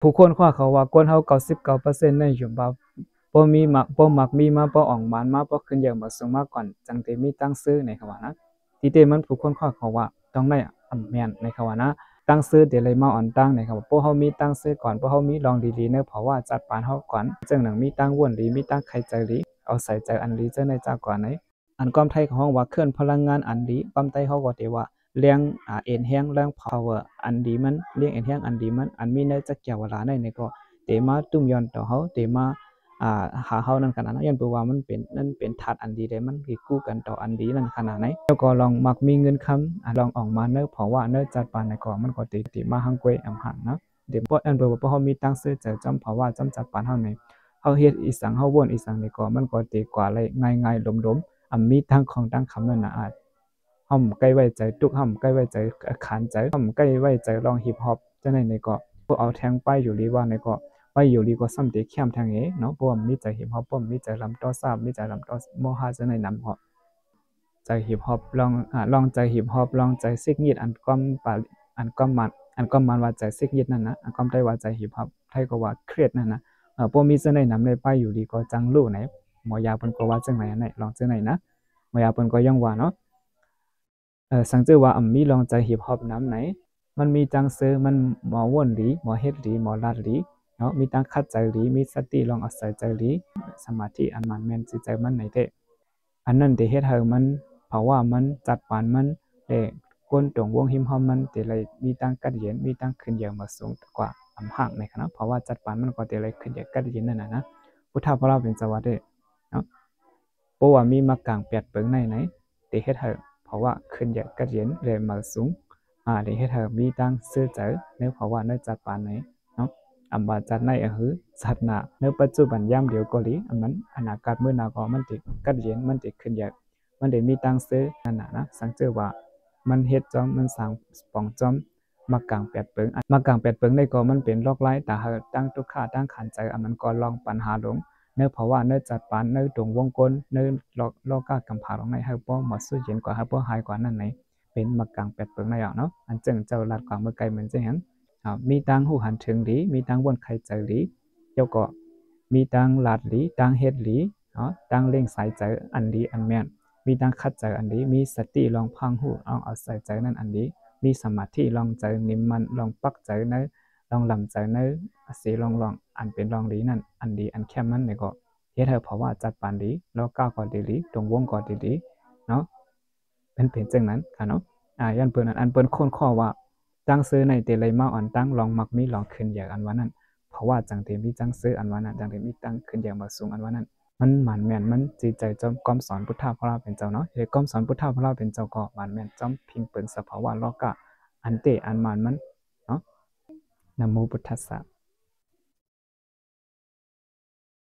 ผู้คนข้อเขาว่าก้นเฮา99%ในอยู่บ่บ่มีมักบ่มักมีมาบ่อ่องมานมาบ่ขึ้นเยอะมาสูงมาก่อนจังสิมีตั้งชื่อในเขาว่านะที่เตมันผู้คนข้อเขาว่าต้องได้แม่นในเขาว่านะตั้งชื่อเดี๋ยวเลยมาอ่อนตั้งในเขาว่าพวกเฮามีตั้งชื่อก่อนพวกเฮามีลองดีๆเนอะเพราะว่าจัดปานเฮาก่อนจังหนังมีตั้งว่วนหลีมีตั้งไข่ใจหลีเอาใส่ใจอันหลีเจ้าในจาก่อนไหนอันก้อมไทยของเฮาว่าเคลื่อนพลังงานอันหลีก้อมไทยเฮาก็ได้ว่าเลี้ยงเอ็นแห้งเลี้ยง power อันดีมันเลี้ยงเอ็นแห้งอันดีมันอันมีในจักเกี่ยวเวลาในก็เตมาตุ้มย้อนต่อเฮาเตมาหาเฮานั่นขนาดนั้นย้อนเพราะว่ามันเป็นนั่นเป็นธาตุอันดีได้มันคือคู่กันต่ออันดีนั่นขนาดไหนแล้วก็ลองมักมีเงินคำลองออกมาเนอะเพราะว่าเนอะจัดปานในก็มันก็ติมาหังกวยอำหังเนาะเดี๋ยวอันเบอร์ว่าเฮามีตั้งซื้อใจจำเพราะว่าจำจัดปานเฮาในเฮาเฮ็ดอีสังเฮาวนอีสังนี่ก็มันก็ติกว่าเลยง่ายๆหลมๆมีทั้งของตั้งคำนั่นน่ะห่อมใกล้ไว้ใจตุกห่อมใกล้ไว้ใจขานใจห่อมใกล้ไว้ใจลองฮิปฮอปจังได๋นี่ก็พวกเอาแทงไปอยู่ลีว่าในก็ไปอยู่ลีก็ซ้ำติเข้มทางเอเนาะเพราะว่ามีใจฮิปฮอปป้อมมีใจลำต่อซาบมีใจลำต่อโมหะจังได๋นำฮอปใจฮิปฮอปลองใจฮิปฮอปลองใจซิกยิดอันก้อมปาอันก้อมมันว่าใจซิกยิดนั่นนะอันก้อมได้ว่าใจฮิปฮอปไทยก็ว่าเครียดนั่นนะบ่มีจังได๋นำเลยไปอยู่ลีก็จังรู้ไหนหมอยาเพิ่นก็ว่าจังไหนอันไหนลองจังไหนนะหมอยาเพิ่นก็ยังว่าเนาะสังเจอว่ามีลองใจฮิปฮอปน้ำไหนมันมีจังเซอมันหมอว่นหลีหมอเฮ็ดหลีหมอลาดหลีเนาะมีตั้งคัดใจหลีมีสติลองอาศัยใจหลีสมาธิอันมันแม่นจิตใจมันไหนเตอันนั้นที่เฮ็ดให้มันเพราะว่ามันจัดปานมันก้นตรงวงฮิปฮอปมันที่เลยมีตั้งกัดเย็นมีตั้งขึ้นเยอะมาสูงกว่าอำห่างในคณะเพราะว่าจัดปานมันก็ที่เลยขึ้นเยอะกัดเย็นนั่นน่ะนะพุทธะพระเราเป็นสวัสดิ์เนาะเพราะว่ามีมากลางเปียดเปิงในไหนที่เฮ็ดให้เพราะว่าขึ้นเยอะกัดเย็นเลยมาสูงที่เฮ็ดให้มีตั้งซื้อใจเนื้อเพราะว่าเนื้อจัดปานไหนเนาะบาจัดในจัดหน้าเนื้อปัจจุบันย่ำเดียวก็หลีมันอนาคตมื้อหน้าก็มันติกัดเย็นมันติขึ้นเยอะมันได้มีตั้งซื้อนั่นน่ะนะสังเจอว่ามันเฮ็ดจอมมันสร้างปองจอมมากลางแปดเปิงมากลางแปดเปิงได้ก็มันเป็นโรคร้ายแต่เฮาตั้งทุกข์ตั้งขันใจมันก็ลองปัญหาลงเนื้อเพราะว่าเนื้อจัดปานเนื้อตรงวงกลเนื้อโลกากำผาลงในเฮาบ่หมดสู้เย็นกว่าเฮาบ่หายกว่านั่นไหนเป็นมากลางแปดเปิงในเนาะอันจึงเจ้าลัดกว่าเมื่อไกลเหมือนจังหันมีตังหูหันถึงหลีมีตังวนไข่ใจหลีเจ้าก็มีตังลาดหลีตังเฮ็ดหลีเนาะตังเล่งสายใจอันดีอันแม่นมีตังคัดใจอันดีมีสติลองพังหูเอาใส่ใจนั่นอันดีมีสมาธิลองใจนิ่มมันลองปักใจในลองลำใจในสีลองอันเป็นลองดีนั่นอันดีอันแค่มันเนี่ยก็เฮ็ดให้เพราะว่าจัดปานดีแล้วก้าวก็ดีหลีตรงวงก็ดีหลีเนาะเป็นจังนั้นค่ะเนาะยันเปิ้นอันเปิ้นโคนข้อว่าจังซื้อในเตเลยมาอ่อนตั้งลองมักมีลองขึ้นอย่างอันว่านั้นเพราะว่าจังเตมีจังซื้ออันว่านั้นจังเตมีตั้งขึ้นอย่างมาสูงอันว่านั้นมันหมันแม่นมันจิตใจจอมก้อมสอนพุทธะพระราเป็นเจ้าเนาะเฮ็ดก้อมสอนพุทธะพระราเป็นเจ้าก็หมันแม่นจอมพิงเปิ้นสภาวะโลกะอันเตอันมันเนาะนะโมพุทธัสสะ